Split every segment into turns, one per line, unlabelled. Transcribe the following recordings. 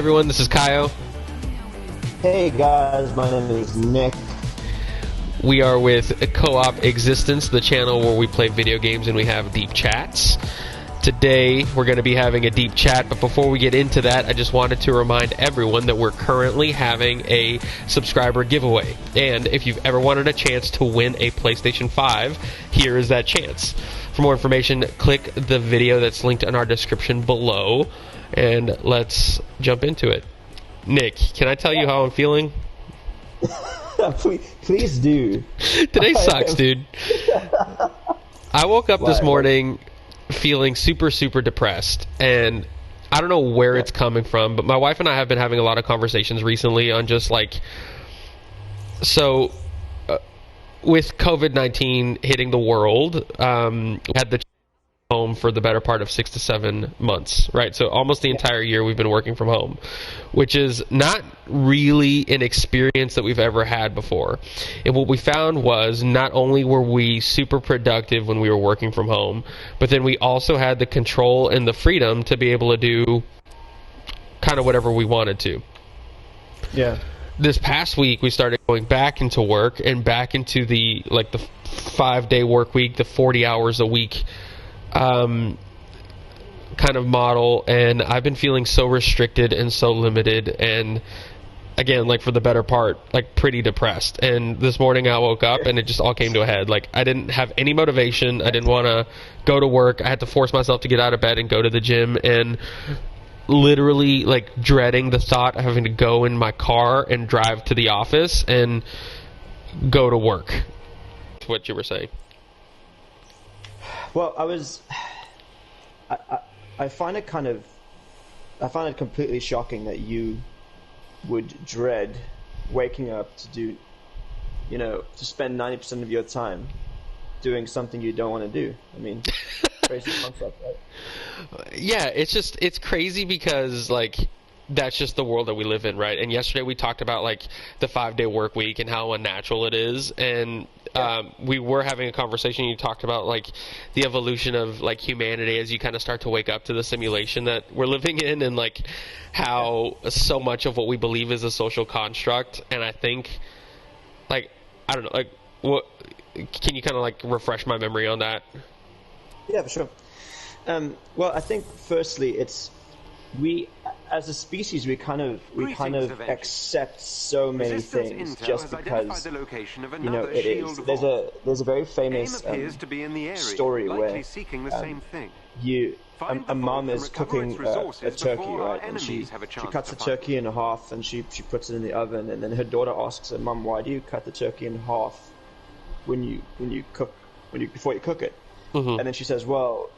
everyone, this is Kaio.
Hey guys, my name is Nick.
We are with Co-op Existence, the channel where we play video games and we have deep chats. Today, we're going to be having a deep chat, but before we get into that, I just wanted to remind everyone that we're currently having a subscriber giveaway. And if you've ever wanted a chance to win a PlayStation 5, here is that chance. For more information, click the video that's linked in our description below, and let's jump into it. Nick, can I tell you how I'm feeling?
Please do.
Today sucks, dude. I woke up this morning feeling super, super depressed, and I don't know where it's coming from, but my wife and I have been having a lot of conversations recently on just like, so with COVID-19 hitting the world, we had the home for the better part of 6 to 7 months, right? So almost the entire year we've been working from home, which is not really an experience that we've ever had before. And what we found was not only were we super productive when we were working from home, but then we also had the control and the freedom to be able to do kind of whatever we wanted to. Yeah. This past week we started going back into work and back into the 5-day work week, the 40 hours a week kind of model, and I've been feeling so restricted and so limited, and again, like for the better part, like pretty depressed. And this morning I woke up and it just all came to a head. Like I didn't have any motivation. I didn't want to go to work. I had to force myself to get out of bed and go to the gym, and literally like dreading the thought of having to go in my car and drive to the office and go to work. That's what you were saying.
Well, I find it completely shocking that you would dread waking up to do, to spend 90% of your time doing something you don't want to do. I mean, crazy concept, right?
Yeah, it's crazy because like that's just the world that we live in, right? And yesterday we talked about like the 5-day work week and how unnatural it is, and we were having a conversation. You talked about like the evolution of like humanity as you kind of start to wake up to the simulation that we're living in, and like how so much of what we believe is a social construct. And I think, like, I don't know, like, what can you kind of like refresh my memory on that?
Yeah, for sure. Well, I think firstly, we as a species we kind of accept so many things just because it is. There's a very famous story where a mom is cooking a turkey, right? And she cuts the turkey in half and she puts it in the oven, and then her daughter asks her, "Mom, why do you cut the turkey in half before you cook it?" Mm-hmm. And then she says, "Well,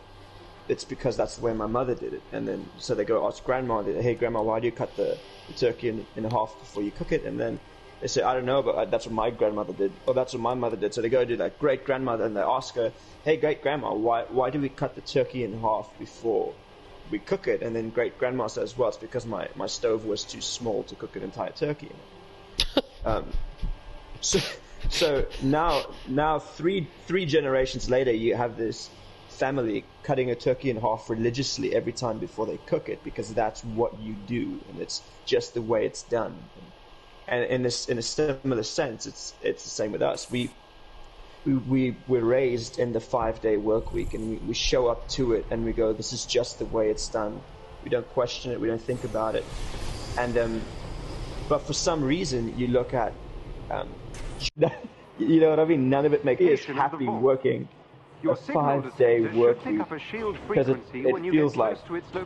it's because that's the way my mother did it." And then so they go ask grandma, "Hey grandma, why do you cut the turkey in half before you cook it?" And then they say, "I don't know, but that's what my grandmother did, or that's what my mother did." So they go to that great grandmother and they ask her, "Hey great grandma, why do we cut the turkey in half before we cook it?" And then great grandma says, "Well, it's because my stove was too small to cook an entire turkey in." So now three generations later, you have this family cutting a turkey in half religiously every time before they cook it, because that's what you do, and it's just the way it's done. And in a similar sense, it's the same with us. We're raised in the 5-day work week, and we show up to it and we go, "This is just the way it's done." We don't question it, we don't think about it. And but for some reason you look at you know what I mean, none of it makes us happy working a 5-day work week, because it feels like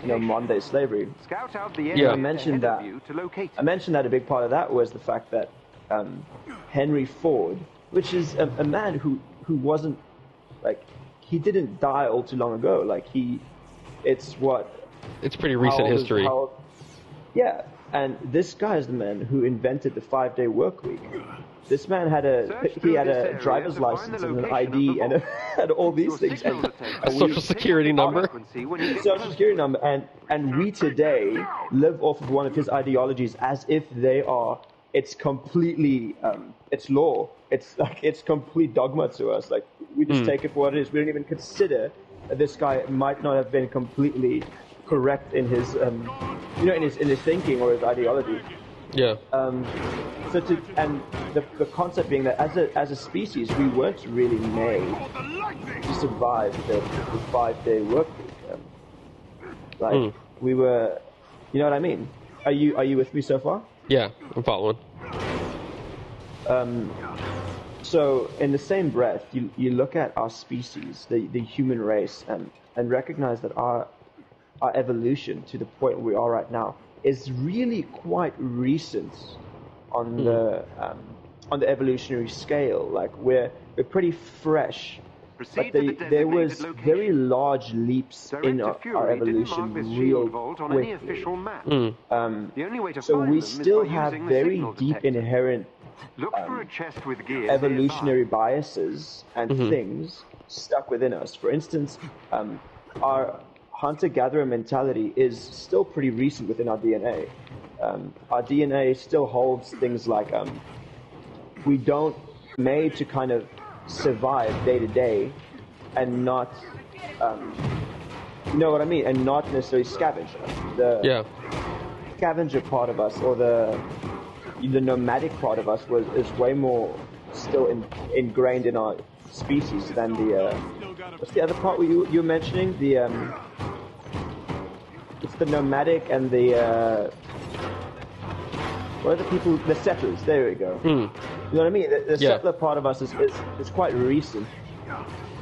modern day slavery. I mentioned that a big part of that was the fact that Henry Ford, which is a man who wasn't, like, he didn't die all too long ago. Like it's
pretty recent history.
And this guy is the man who invented the 5-day work week. This man had a driver's license and an ID and had all these things. And
a social security number.
Social security number. And we today live off of one of his ideologies as if it's completely, it's law. It's complete dogma to us. Like, we just take it for what it is. We don't even consider that this guy might not have been completely correct in his in his thinking or his ideology.
Yeah.
And the concept being that as a species we weren't really made to survive the 5-day work week. We were, you know what I mean? Are you with me so far?
Yeah, I'm following.
So in the same breath, you look at our species, the human race, and recognize that our evolution to the point where we are right now is really quite recent on the evolutionary scale. Like we're pretty fresh. But there was very large leaps in our evolution real quickly. So we still have very deep inherent evolutionary biases and things stuck within us. For instance, our hunter-gatherer mentality is still pretty recent within our DNA. Our DNA still holds things like we don't made to kind of survive day to day and not you know what I mean, and not necessarily scavenge. The scavenger part of us, or the nomadic part of us, is way more still ingrained in our species than the what's the other part you were mentioning? It's the nomadic and the what are the people? The settlers. There we go. You know what I mean? The settler part of us is quite recent.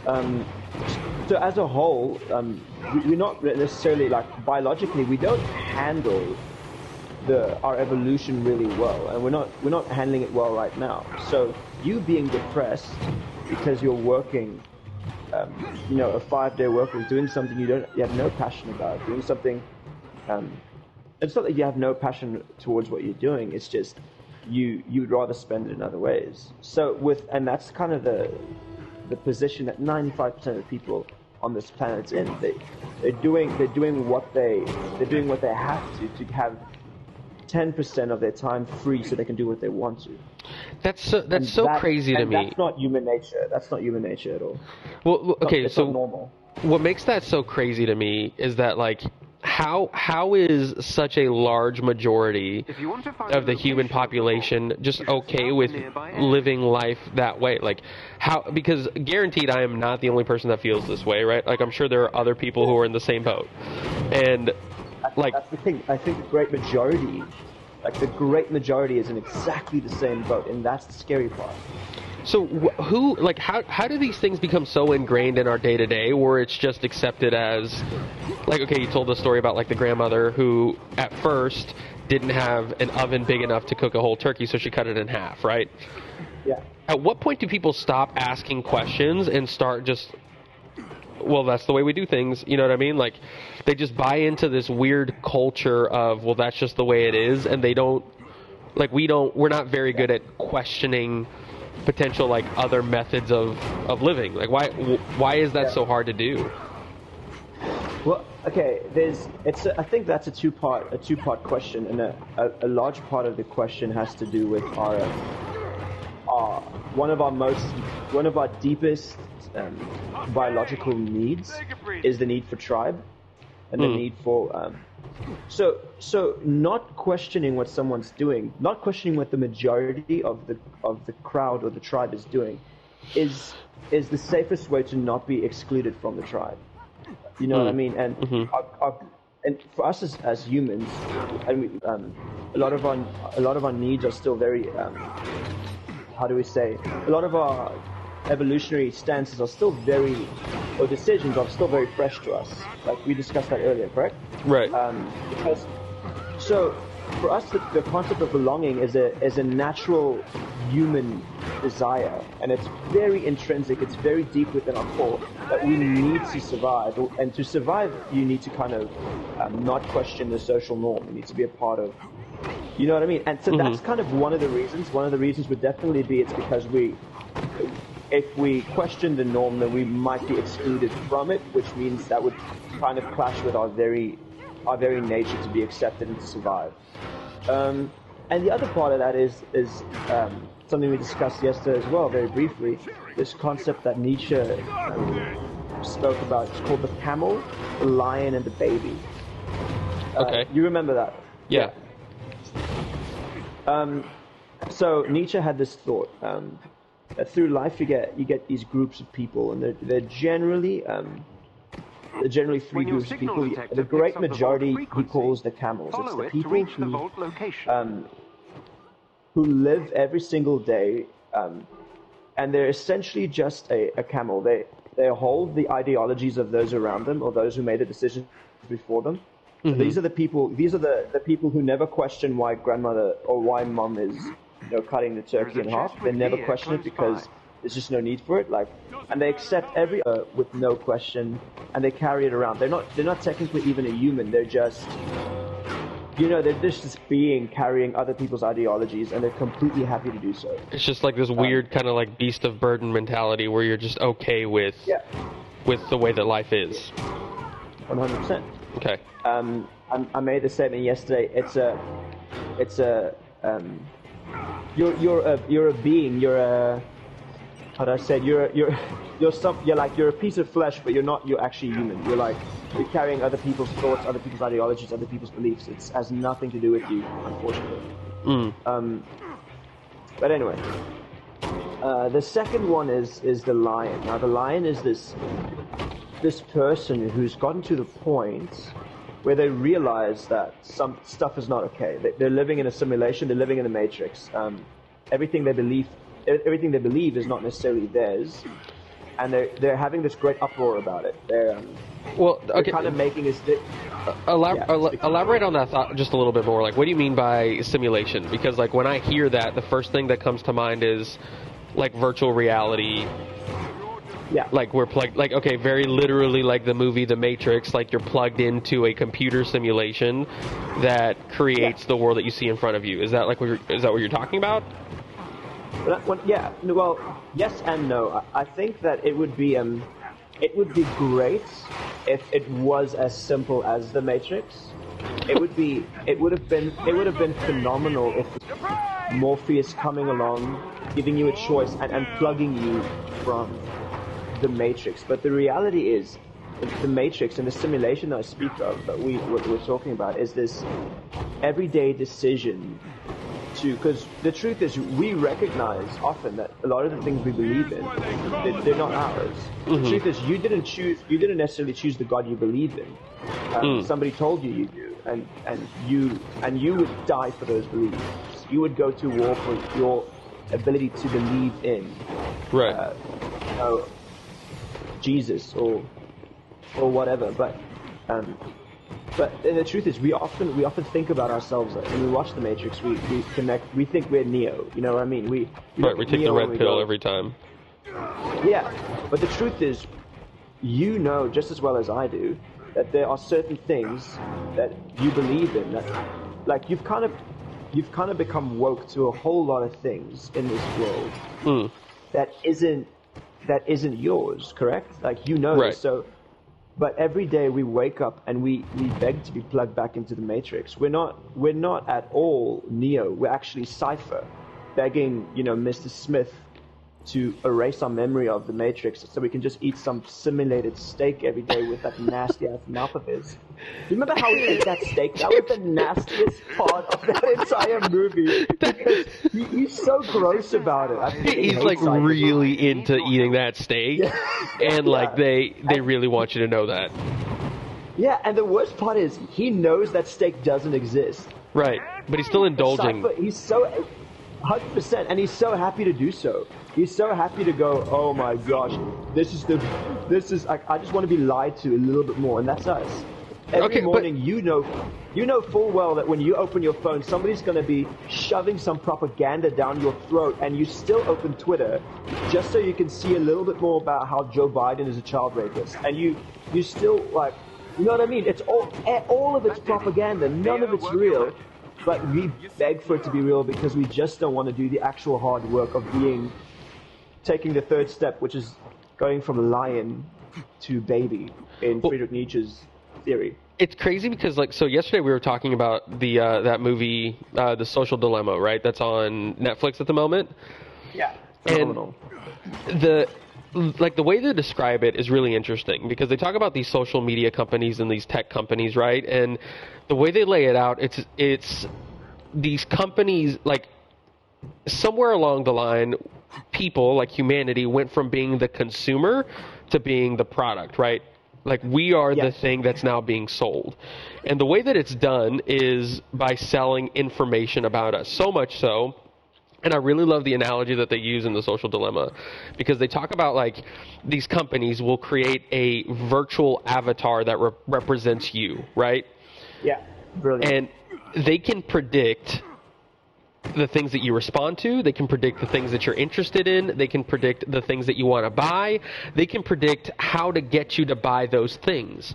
So as a whole, we're not necessarily, like, biologically, we don't handle our evolution really well, and we're not handling it well right now. So you being depressed because you're working, a 5-day work week, doing something you have no passion about, doing something. It's not that you have no passion towards what you're doing. It's just you'd rather spend it in other ways. So and that's kind of the position that 95% of the people on this planet's in. They're doing what they have to have 10% of their time free so they can do what they want to.
That's so crazy to me.
That's not human nature. That's not human nature at all.
Well, okay,
it's
so
not normal.
What makes that so crazy to me is that, like, how is such a large majority of the human population just okay with living life that way? Like, how? Because guaranteed, I am not the only person that feels this way, right? Like, I'm sure there are other people who are in the same boat, and that's the thing.
I think the great majority is in exactly the same boat, and that's the scary part.
So how do these things become so ingrained in our day-to-day where it's just accepted as, like, okay, you told the story about, like, the grandmother who at first didn't have an oven big enough to cook a whole turkey, so she cut it in half, right?
Yeah.
At what point do people stop asking questions and start just, well, that's the way we do things, you know what I mean? Like, they just buy into this weird culture of, well, that's just the way it is, and we're not very good at questioning potential, like, other methods of living. Like, why is that so hard to do?
Well, okay, I think that's a two-part question, and a large part of the question has to do with one of our deepest biological needs is the need for tribe, and the need for so not questioning what someone's doing, not questioning what the majority of the crowd or the tribe is doing, is the safest way to not be excluded from the tribe. You know what I mean? And and for us as humans, and a lot of our needs are still very how do we say? A lot of our evolutionary stances are still decisions are still very fresh to us. Like we discussed that earlier, correct?
Right.
So for us, the concept of belonging is a natural human desire, and it's very intrinsic. It's very deep within our core that we need to survive. And to survive, you need to kind of not question the social norm. You need to be a part of. You know what I mean? And so that's kind of one of the reasons. One of the reasons would definitely be it's because if we question the norm, then we might be excluded from it, which means that would kind of clash with our very nature to be accepted and to survive. And the other part of that is something we discussed yesterday as well, very briefly. This concept that Nietzsche spoke about. It's called the camel, the lion, and the baby.
Okay.
You remember that?
Yeah.
So Nietzsche had this thought that through life you get these groups of people, and they're generally three groups of people. The great majority he calls the camels. It's the people who live every single day, and they're essentially just a camel. They hold the ideologies of those around them or those who made the decisions before them. So these are the people. These are the people who never question why grandmother or why mom is, cutting the turkey in half. They never question it because there's just no need for it. And they accept every with no question, and they carry it around. They're not technically even a human. They're just, they're just this being carrying other people's ideologies, and they're completely happy to do so.
It's just like this weird kind of like beast of burden mentality where you're just okay with the way that life is.
100%.
Okay.
I made the statement yesterday. You're a being. You're a, how do I say it? You're a piece of flesh, but you're actually human. You're carrying other people's thoughts, other people's ideologies, other people's beliefs. It has nothing to do with you, unfortunately. But anyway, the second one is the lion. Now the lion is this person who's gotten to the point where they realize that some stuff is not okay. They're living in a simulation. They're living in a matrix. Everything they believe is not necessarily theirs, and they're having this great uproar about it. They're kind of making this.
Elaborate on that thought just a little bit more. Like, what do you mean by simulation? Because like when I hear that, the first thing that comes to mind is like virtual reality.
Yeah.
Like we're plugged, like, okay, very literally like the movie The Matrix, like you're plugged into a computer simulation that creates the world that you see in front of you. Is that what you're talking about?
Yeah. Well, yes and no. I think that it would be great if it was as simple as The Matrix. It would have been phenomenal if Morpheus coming along, giving you a choice and plugging you from The Matrix. But the reality is, the Matrix and the simulation that I speak of, that we're talking about, is this everyday decision because the truth is, we recognize often that a lot of the things we believe in, they're not ours. The truth is, you didn't necessarily choose the God you believe in. Somebody told you do, and you would die for those beliefs. You would go to war for your ability to believe in,
right?
Jesus or whatever. But the truth is, we often think about ourselves when we watch The Matrix. We think we're Neo. You know what I mean? We
take the red pill every time.
Yeah, but the truth is, just as well as I do, that there are certain things that you believe in that, like, you've kind of become woke to a whole lot of things in this world that isn't yours. Correct? Like,
right.
So. But every day we wake up and we beg to be plugged back into the Matrix. We're not at all Neo. We're actually Cypher, begging Mr. Smith to erase our memory of the Matrix so we can just eat some simulated steak every day with that nasty ass mouth of his. Do you remember how he ate that steak? That was the nastiest part of that entire movie because he's so gross about it.
He's like really into eating that steak, and like they really want you to know that.
Yeah, and the worst part is he knows that steak doesn't exist.
Right, but he's still indulging.
Cypher, he's so 100%, and he's so happy to do so. He's so happy to go, oh my gosh, this is I just want to be lied to a little bit more, and that's us. Every morning, you know full well that when you open your phone, somebody's going to be shoving some propaganda down your throat, and you still open Twitter just so you can see a little bit more about how Joe Biden is a child rapist, and you still, like, you know what I mean? It's all of it's propaganda, none of it's real, but we beg for it to be real because we just don't want to do the actual hard work of taking the third step, which is going from lion to baby in Friedrich Nietzsche's theory.
It's crazy because, like, so yesterday we were talking about the that movie, The Social Dilemma, right? That's on Netflix at the moment.
Yeah, phenomenal.
And like the way they describe it is really interesting because they talk about these social media companies and these tech companies, right? And the way they lay it out, it's these companies, like somewhere along the line, people like humanity went from being the consumer to being the product, right? Like we are the thing that's now being sold. And the way that it's done is by selling information about us. So much so, and I really love the analogy that they use in The Social Dilemma, because they talk about like these companies will create a virtual avatar that represents you, right?
Yeah, brilliant.
And they can predict the things that you respond to. They can predict the things that you're interested in. They can predict the things that you want to buy. They can predict how to get you to buy those things.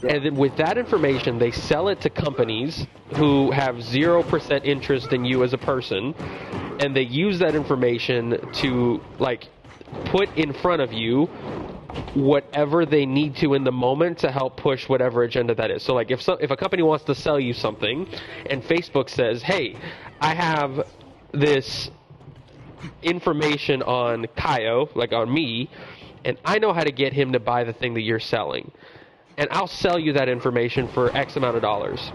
Yeah. And then with that information, they sell it to companies who have 0% interest in you as a person, and they use that information to like put in front of you whatever they need to in the moment to help push whatever agenda that is. So like if a company wants to sell you something and Facebook says, hey, I have this information on Kaio, like on me, and I know how to get him to buy the thing that you're selling, and I'll sell you that information for X amount of dollars.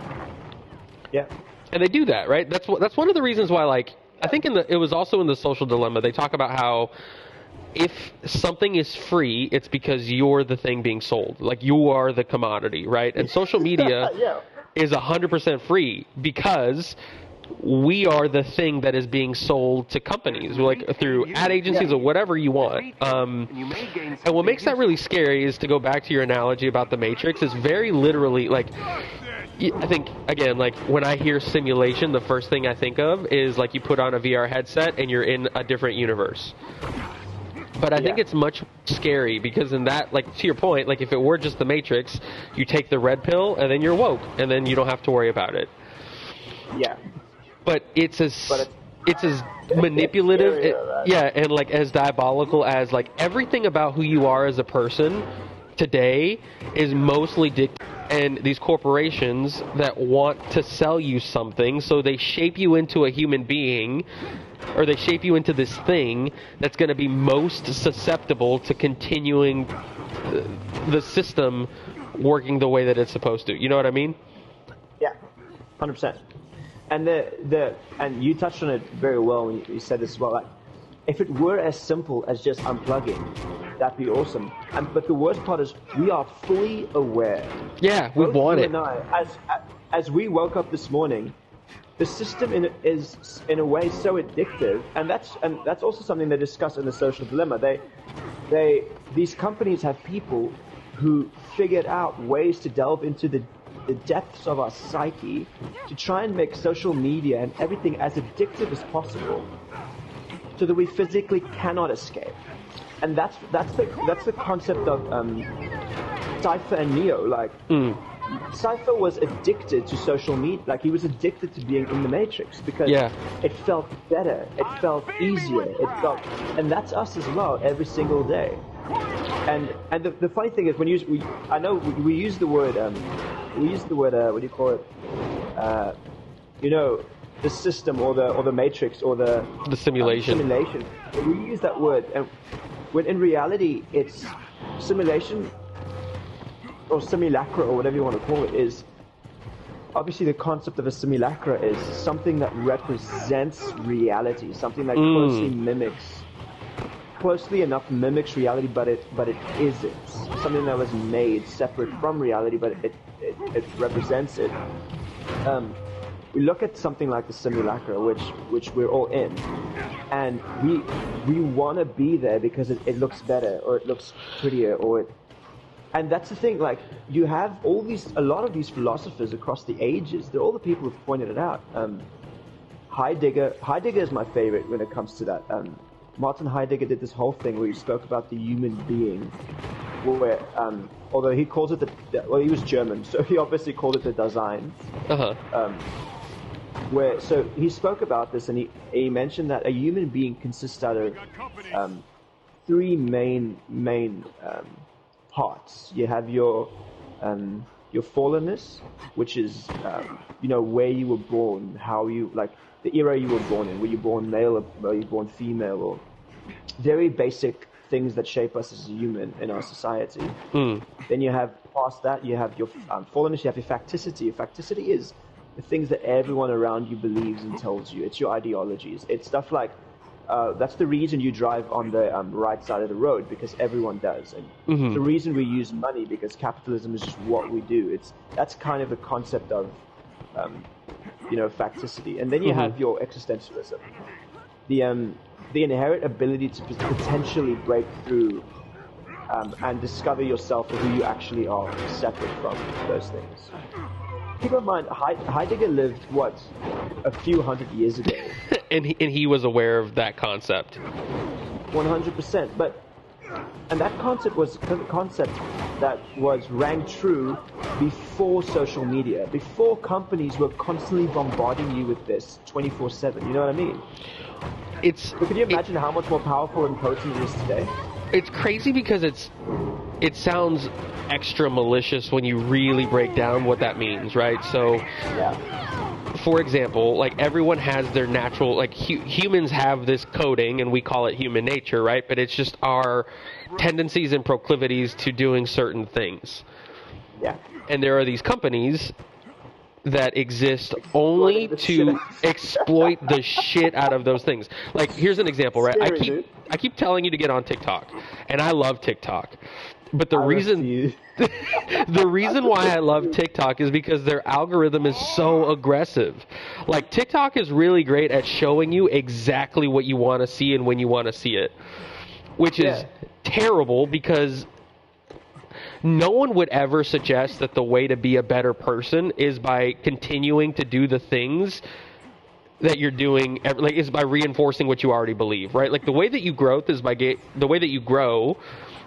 Yeah.
And they do that, right? That's one of the reasons why, like, I think it was also in The Social Dilemma, they talk about how if something is free, it's because you're the thing being sold. Like, you are the commodity, right? And social media is 100% free because we are the thing that is being sold to companies, like through ad agencies or whatever you want. And what makes that really scary is, to go back to your analogy about the Matrix, is very literally, like, I think, again, like, when I hear simulation, the first thing I think of is, like, you put on a VR headset and you're in a different universe. But I think it's much scary because in that, like, to your point, like, if it were just the Matrix, you take the red pill and then you're woke and then you don't have to worry about it.
Yeah.
But it's as manipulative, and like as diabolical as, like, everything about who you are as a person today is mostly dictated. And these corporations that want to sell you something, so they shape you into a human being, or they shape you into this thing that's going to be most susceptible to continuing the system working the way that it's supposed to. You know what I mean?
Yeah, 100%. And and you touched on it very well when you said this as well. Like, if it were as simple as just unplugging, that'd be awesome. But the worst part is we are fully aware.
Yeah, we want it.
And I, as we woke up this morning, the system is in a way so addictive, and that's also something they discuss in The Social Dilemma. These companies have people who figured out ways to delve into the depths of our psyche to try and make social media and everything as addictive as possible, so that we physically cannot escape. And that's the concept of Cypher and Neo. Like, Cypher was addicted to social media. Like, he was addicted to being in the Matrix because it felt better, it felt easier, and that's us as well every single day. And the funny thing is, when I know we use the word what do you call it? The system or the Matrix or the
simulation.
We use that word, and when in reality it's simulation or simulacra or whatever you want to call it. Is obviously the concept of a simulacra is something that represents reality, something that closely enough mimics reality, but it isn't. Something that was made separate from reality, but it represents it. We look at something like the simulacra, which we're all in, and we want to be there because it looks better, or it looks prettier, and that's the thing. Like, you have a lot of these philosophers across the ages. They're all the people who've pointed it out. Heidegger is my favorite when it comes to that. Martin Heidegger did this whole thing where he spoke about the human being, where although he calls it he was German, so he obviously called it the Dasein. So he spoke about this, and he mentioned that a human being consists out of three main parts. You have your fallenness, which is where you were born, how you, like, the era you were born in. Were you born male or were you born female, or very basic things that shape us as a human in our society. Then you have past that, you have your fallenness, you have your facticity. Your facticity is the things that everyone around you believes and tells you. It's your ideologies. It's stuff like that's the reason you drive on the right side of the road, because everyone does, and the reason we use money, because capitalism is just what we do. That's kind of the concept of facticity. And then you have your existentialism, the inherent ability to potentially break through and discover yourself and who you actually are, separate from those things. Keep in mind, Heidegger lived, a few hundred years ago.
and he was aware of that concept.
100%. And that concept was a concept that rang true before social media, before companies were constantly bombarding you with this 24/7. You know what I mean? But can you imagine how much more powerful and potent it is today?
It's crazy because it sounds extra malicious when you really break down what that means, right? So, for example, like everyone has their natural, like humans have this coding and we call it human nature, right? But it's just our tendencies and proclivities to doing certain things.
Yeah.
And there are these companies that exist only to exploit the shit out of those things. Like, here's an example, right? I keep telling you to get on TikTok, and I love TikTok. But the reason why I love TikTok is because their algorithm is so aggressive. Like, TikTok is really great at showing you exactly what you want to see and when you want to see it, which is terrible, because no one would ever suggest that the way to be a better person is by continuing to do the things that you're doing, like, is by reinforcing what you already believe, right? Like, the way that you grow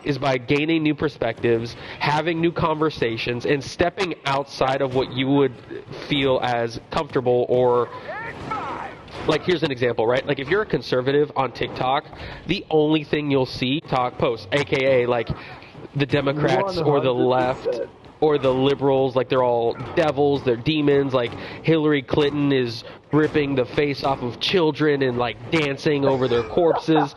is by gaining new perspectives, having new conversations, and stepping outside of what you would feel as comfortable. Or, like, here's an example, right? Like, if you're a conservative on TikTok, the only thing you'll see TikTok posts, aka like the Democrats 100%. Or the left or the liberals, like, they're all devils, they're demons. Like, Hillary Clinton is ripping the face off of children and, like, dancing over their corpses.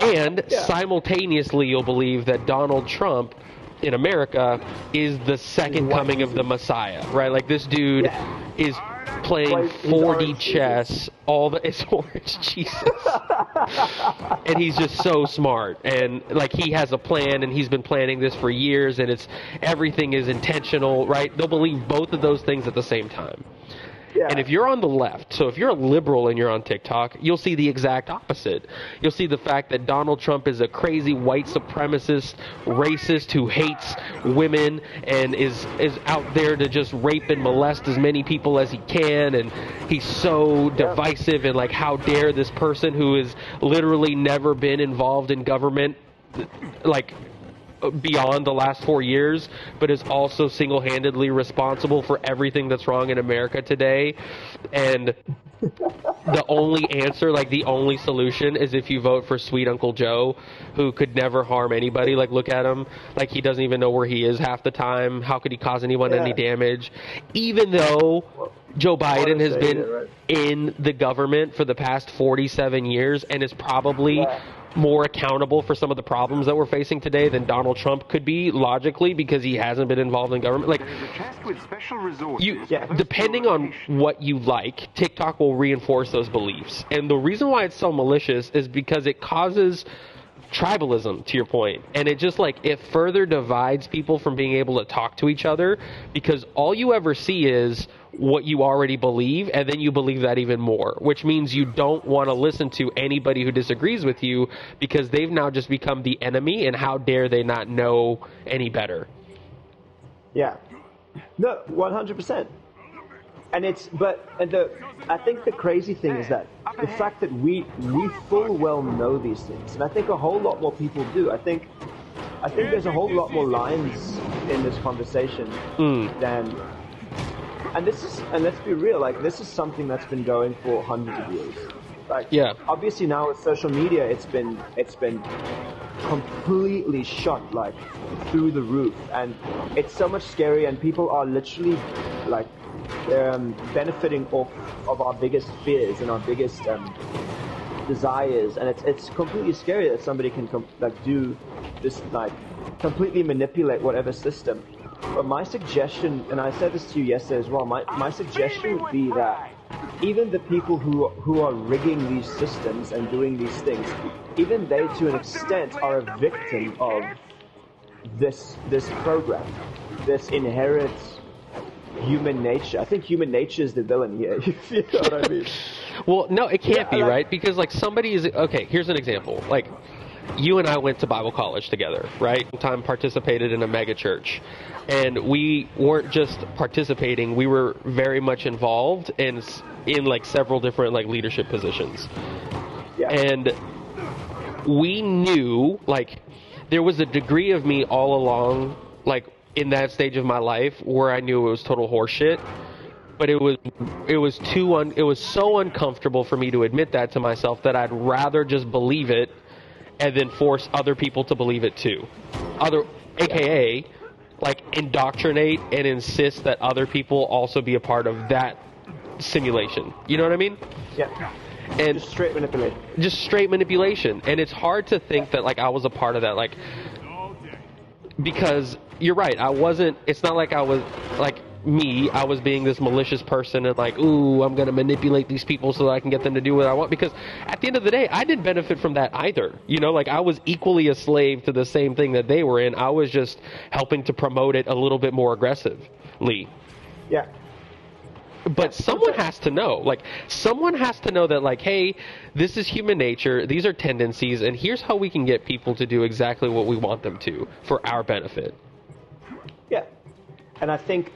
And simultaneously, you'll believe that Donald Trump in America is the second coming of the Messiah, right? Like, this dude is playing 4D chess. It's orange, Jesus. And he's just so smart, and like, he has a plan, and he's been planning this for years, and everything is intentional, right? They'll believe both of those things at the same time. And if you're on the left, so if you're a liberal and you're on TikTok, you'll see the exact opposite. You'll see the fact that Donald Trump is a crazy white supremacist, racist who hates women and is out there to just rape and molest as many people as he can, and he's so divisive, and like, how dare this person who has literally never been involved in government, like, beyond the last 4 years, but is also single-handedly responsible for everything that's wrong in America today. And the only answer, like, the only solution is if you vote for sweet Uncle Joe, who could never harm anybody. Like, look at him. Like, he doesn't even know where he is half the time. How could he cause anyone any damage? Even though Joe Biden has been in the government for the past 47 years and is probably more accountable for some of the problems that we're facing today than Donald Trump could be, logically, because he hasn't been involved in government. Like, depending on what you like, TikTok will reinforce those beliefs. And the reason why it's so malicious is because it causes tribalism, to your point, and it just, like, it further divides people from being able to talk to each other, because all you ever see is what you already believe, and then you believe that even more, which means you don't want to listen to anybody who disagrees with you, because they've now just become the enemy, and how dare they not know any better.
No, 100%. And I think the crazy thing is that the fact that we full well know these things, and I think a whole lot more people do. I think there's a whole lot more lines in this conversation than. And let's be real, like, this is something that's been going for hundreds of years. Like, obviously now with social media, it's been completely shot, like, through the roof, and it's so much scary, and people are literally, like, benefiting off of our biggest fears and our biggest desires, and it's completely scary that somebody can do this, like completely manipulate whatever system. But my suggestion, and I said this to you yesterday as well, my suggestion would be that even the people who are rigging these systems and doing these things, even they to an extent are a victim of this program, this inherent human nature. I think human nature is the villain here. You know what I mean?
Well, no, it can't be, right? Because like somebody is okay. Here's an example. Like you and I went to Bible college together, right? Time participated in a mega church, and we weren't just participating. We were very much involved in like several different like leadership positions.
Yeah.
And we knew like there was a degree of me all along, like in that stage of my life, where I knew it was total horseshit. But it was so uncomfortable for me to admit that to myself that I'd rather just believe it and then force other people to believe it too. AKA, like indoctrinate and insist that other people also be a part of that simulation. You know what I mean?
Yeah.
And
just straight manipulation.
Just straight manipulation. And it's hard to think that like I was a part of that, like, because you're right, it's not like I was like I was being this malicious person and like, ooh, I'm going to manipulate these people so that I can get them to do what I want, because at the end of the day, I didn't benefit from that either. You know, like I was equally a slave to the same thing that they were in. I was just helping to promote it a little bit more aggressively.
Yeah.
But someone has to know, that like, hey, this is human nature. These are tendencies. And here's how we can get people to do exactly what we want them to for our benefit.
Yeah. And I think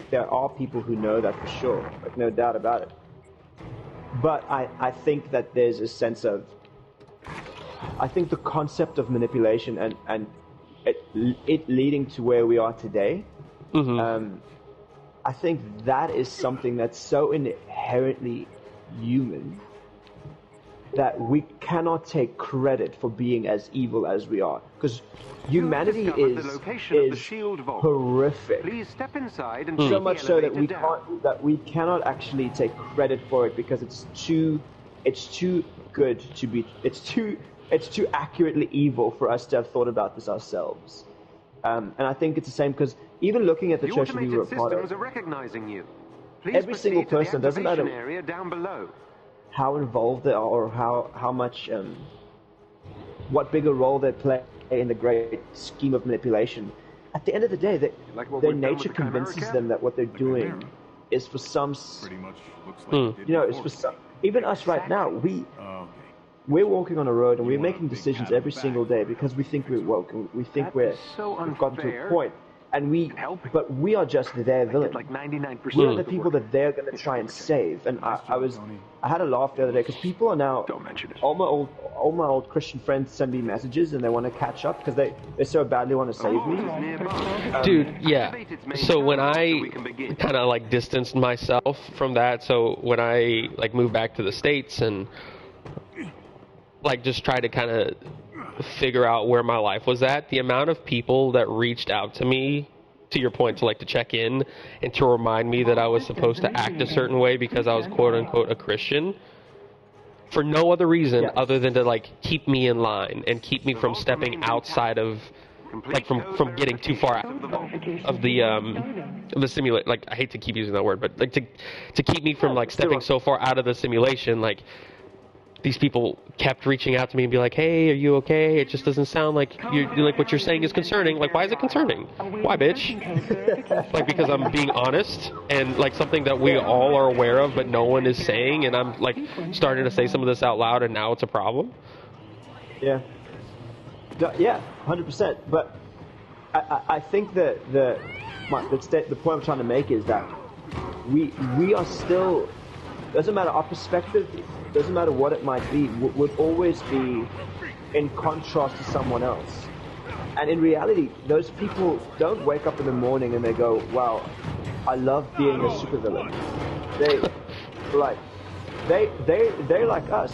there are people who know that for sure, like no doubt about it. But I think that there's a sense of, I think the concept of manipulation and it leading to where we are today, I think that is something that's so inherently human that we cannot take credit for being as evil as we are, because humanity is horrific.
Please step inside and
so much so that we cannot actually take credit for it, because it's too good to be. It's too accurately evil for us to have thought about this ourselves. And I think it's the same, because even looking at the church we were a part of, every single person, doesn't matter
area down below.
How involved they are, or how much, what bigger role they play in the great scheme of manipulation. At the end of the day, their nature convinces them that what they're doing is for some.
Pretty much looks like
it's for some. Even us right now, we're walking on a road and we're making decisions every single day because we think we're woke and we think we've gotten to a point. And but we are just their villain.
Like 99%.
We are the people that they're going to try and save. And I had a laugh the other day, because people are now, all my old Christian friends send me messages and they want to catch up because they so badly want to save me.
Dude, yeah. So when I kind of like distanced myself from that, so when I like moved back to the States and like just tried to kind of figure out where my life was at, the amount of people that reached out to me, to your point, to like to check in and to remind me that I was supposed to act a certain way because I was quote unquote a Christian, for no other reason other than to like keep me in line and keep me from stepping outside of, like from getting too far out of the simulate. Like, I hate to keep using that word, but like to keep me from like stepping so far out of the simulation. Like, these people kept reaching out to me and be like, hey, are you okay? It just doesn't sound like like what you're saying is concerning. Like, why is it concerning? Why, bitch? Like, because I'm being honest and like something that we all are aware of but no one is saying, and I'm like starting to say some of this out loud and now it's a problem.
Yeah. Yeah, 100%. But I think that the point I'm trying to make is that we are still, doesn't matter our perspective, doesn't matter what it might be, would always be in contrast to someone else. And in reality, those people don't wake up in the morning and they go, wow, I love being a supervillain. They're like us.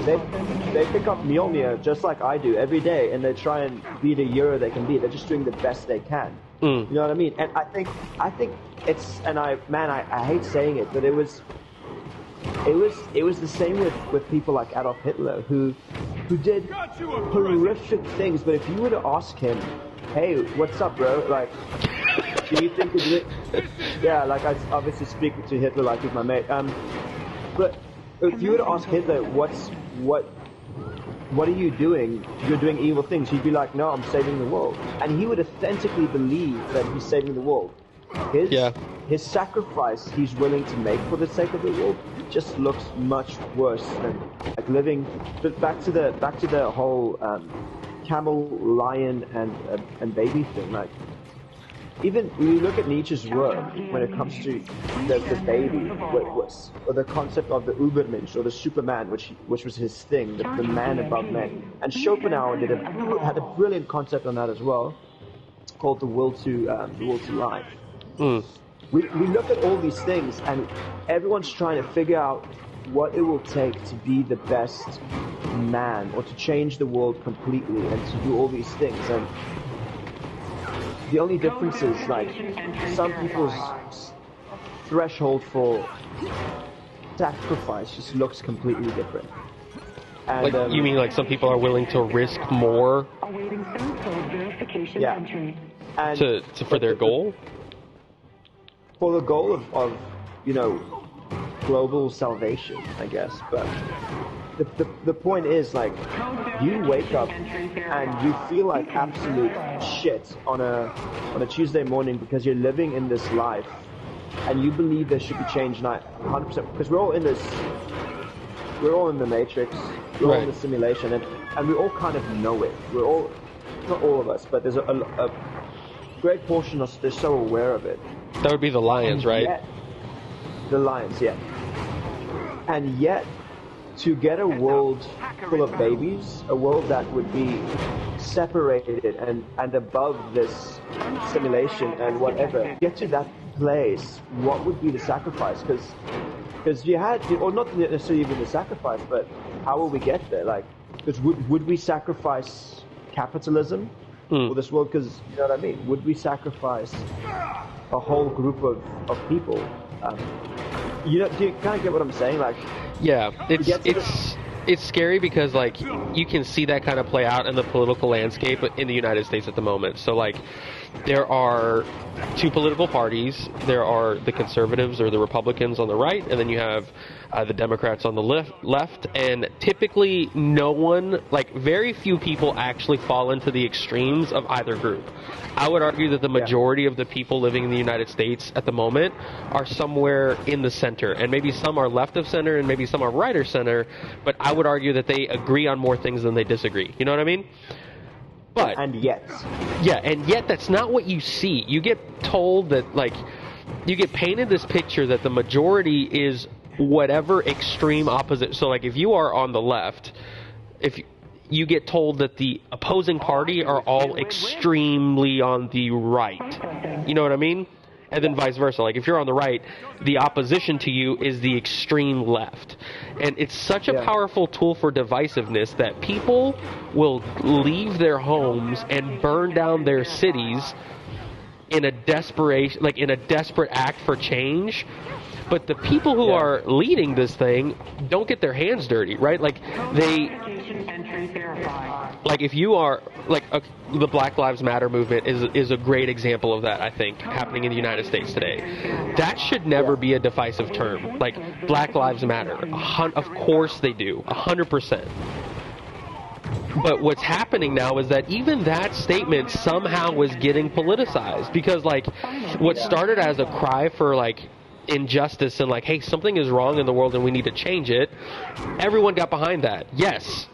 They pick up Mjolnir just like I do every day, and they try and be the hero they can be. They're just doing the best they can. You know what I mean? And I think it's, and I hate saying it, but it was it was the same with people like Adolf Hitler who did horrific things. But if you were to ask him, hey, what's up, bro? Like, do you think it? Yeah, like I obviously speak to Hitler like he's my mate. But if you were to ask Hitler, what are you doing? You're doing evil things. He'd be like, no, I'm saving the world. And he would authentically believe that he's saving the world. His sacrifice he's willing to make for the sake of the world just looks much worse than like living. But back to the whole camel, lion, and baby thing. Like, even when you look at Nietzsche's work when it comes to the baby, or the concept of the Übermensch or the Superman, which was his thing, the man above men. And Schopenhauer had a brilliant concept on that as well, called the will to life. We look at all these things, and everyone's trying to figure out what it will take to be the best man, or to change the world completely, and to do all these things. And the only difference is, like, some people's threshold for sacrifice just looks completely different. And,
like, you mean like some people are willing to risk more?
Yeah. And
for their goal?
For the goal of global salvation, I guess. But the point is, like, you wake up and you feel like absolute shit on a Tuesday morning because you're living in this life, and you believe there should be change, 100%, because we're all in the matrix, we're all in the simulation, and we all kind of know it. We're all, not all of us, but there's a great portion of us, they're so aware of it.
That would be the lions, right?
The lions, yeah. And yet, to get a world full of babies, a world that would be separated and above this simulation and whatever, get to that place, what would be the sacrifice? Because you had, or not necessarily even the sacrifice, but how will we get there? Like, because would we sacrifice capitalism for this world? Because, you know what I mean? Would we sacrifice a whole group of people? Do you kind of get what I'm saying? Like,
yeah, it's scary because, like, you can see that kind of play out in the political landscape in the United States at the moment. So, like, there are two political parties. There are the conservatives or the Republicans on the right, and then you have the Democrats on the left. And typically, no one, like, very few people actually fall into the extremes of either group. I would argue that the majority of the people living in the United States at the moment are somewhere in the center, and maybe some are left of center and maybe some are right of center, but I would argue that they agree on more things than they disagree. You know what I mean? But
and yet
that's not what you see. You get told that, like, you get painted this picture that the majority is whatever extreme opposite. So, like, if you are on the left, if you get told that the opposing party are all extremely on the right. You know what I mean? And then vice versa. Like, if you're on the right, the opposition to you is the extreme left. And it's such a powerful tool for divisiveness that people will leave their homes and burn down their cities in a desperate act for change. But the people who are leading this thing don't get their hands dirty, right? Like, if you are, like, the Black Lives Matter movement is a great example of that, I think, happening in the United States today. That should never be a divisive term. Like, Black Lives Matter. Of course they do. 100%. But what's happening now is that even that statement somehow is getting politicized. Because, like, what started as a cry for, like, injustice and, like, hey, something is wrong in the world and we need to change it, everyone got behind that. Yes,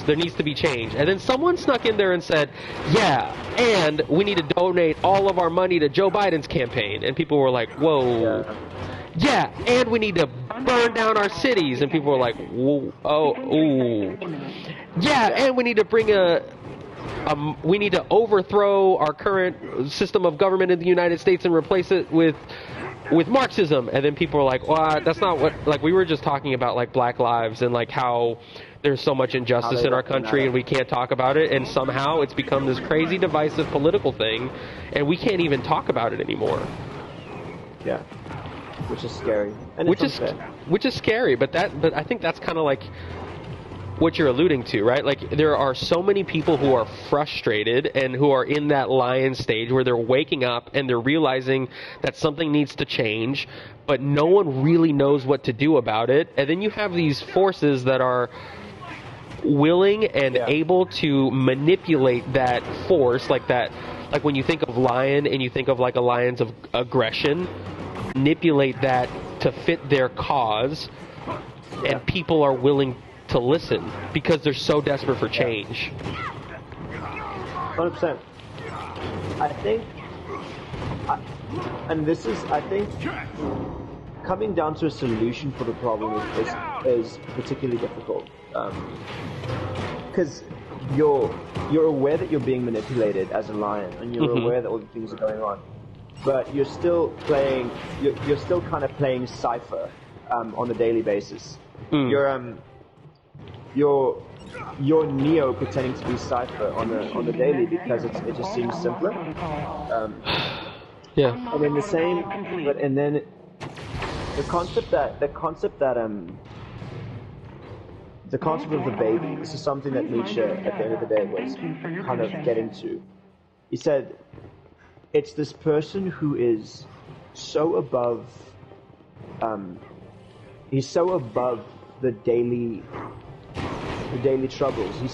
there needs to be change. And then someone snuck in there and said, yeah, and we need to donate all of our money to Joe Biden's campaign. And people were like, whoa. Yeah, and we need to burn down our cities. And people were like, whoa, ooh. Yeah, and we need to bring we need to overthrow our current system of government in the United States and replace it with Marxism. And then people were like, well, that's not what, like, we were just talking about, like, Black lives and, like, how there's so much injustice in our country and we can't talk about it, and somehow it's become this crazy divisive political thing and we can't even talk about it anymore.
Yeah, which is scary. and
which
it's
is
unfair.
which is scary. But I think that's kind of like what you're alluding to, right? Like, there are so many people who are frustrated and who are in that lion stage where they're waking up and they're realizing that something needs to change, but no one really knows what to do about it. And then you have these forces that are willing and able to manipulate that force, like when you think of lion and you think of like a lion's of aggression, manipulate that to fit their cause, and people are willing to listen because they're so desperate for change.
100%. I think, and this is, I think, coming down to a solution for the problem is particularly difficult. Because you're aware that you're being manipulated as a lion, and you're aware that all the things are going on, but you're still playing. You're still kind of playing cipher on a daily basis. You're Neo pretending to be Cypher on the daily because it just seems simpler.
Yeah.
And then the concept of the baby. This is something that Nietzsche at the end of the day was kind of getting to. He said, it's this person who is so above. He's so above the daily troubles. He's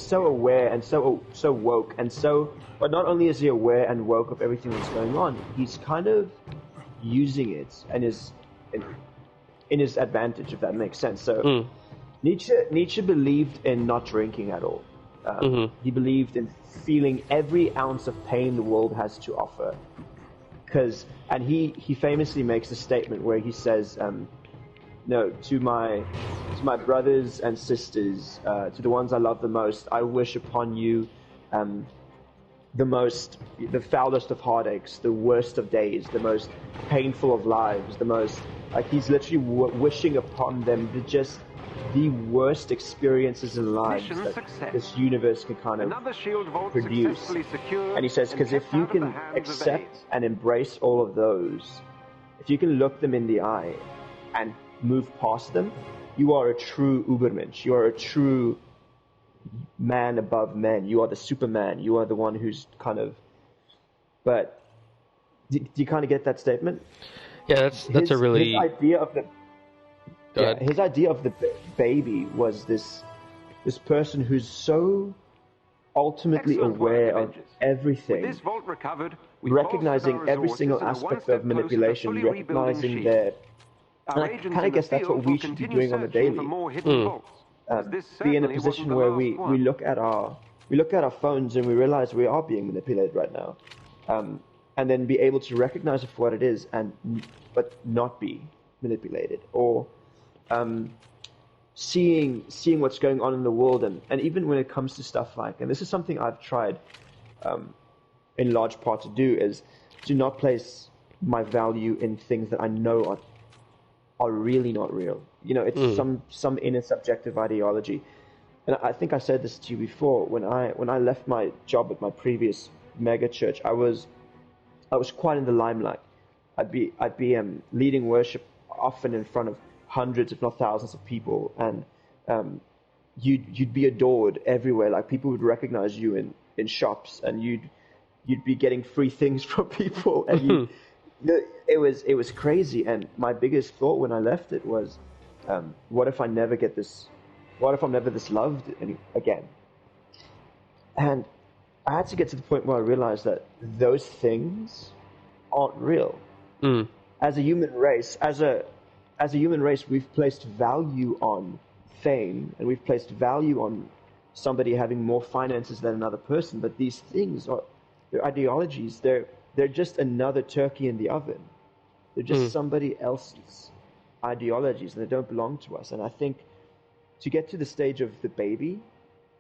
so aware and so woke and so. But not only is he aware and woke of everything that's going on, he's kind of using it and is in his advantage, if that makes sense. So Nietzsche believed in not drinking at all. He believed in feeling every ounce of pain the world has to offer. And he famously makes a statement where he says, "No, to my brothers and sisters, to the ones I love the most, I wish upon you the foulest of heartaches, the worst of days, the most painful of lives, the most like he's literally wishing upon them the worst experiences in lives that this universe can kind of produce." And he says, because if you can accept and embrace all of those, if you can look them in the eye and move past them, you are a true Ubermensch. You are a true man above men. You are the Superman. You are the one who's kind of. But do you kind of get that statement?
Yeah, that's a really.
His idea of the. His idea of the baby was this person who's so ultimately aware of everything, recognizing every single aspect of manipulation, recognizing their. And I kind of guess that's what we should be doing on the daily. Be in a position where we look at our phones and we realize we are being manipulated right now, and then be able to recognize it for what it is, but not be manipulated, or seeing what's going on in the world, and even when it comes to stuff like, and this is something I've tried in large part to do, is to not place my value in things that I know are really not real. You know, it's some inner subjective ideology. And I think I said this to you before. When I left my job at my previous mega church, I was quite in the limelight. I'd be leading worship often in front of hundreds, if not thousands, of people, and you'd be adored everywhere. Like, people would recognize you in shops, and you'd be getting free things from people, and it was crazy. And my biggest thought when I left it was, what if I never get this? What if I'm never this loved again? And I had to get to the point where I realized that those things aren't real. As a human race, we've placed value on fame, and we've placed value on somebody having more finances than another person. But these things they're ideologies. They're just another turkey in the oven. They're just somebody else's ideologies, and they don't belong to us. And I think to get to the stage of the baby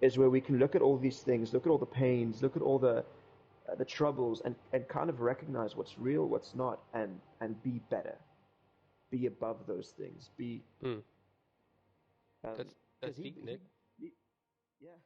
is where we can look at all these things, look at all the pains, look at all the troubles, and kind of recognize what's real, what's not, and be better, be above those things, be.
That's deep, Nick.
Yeah.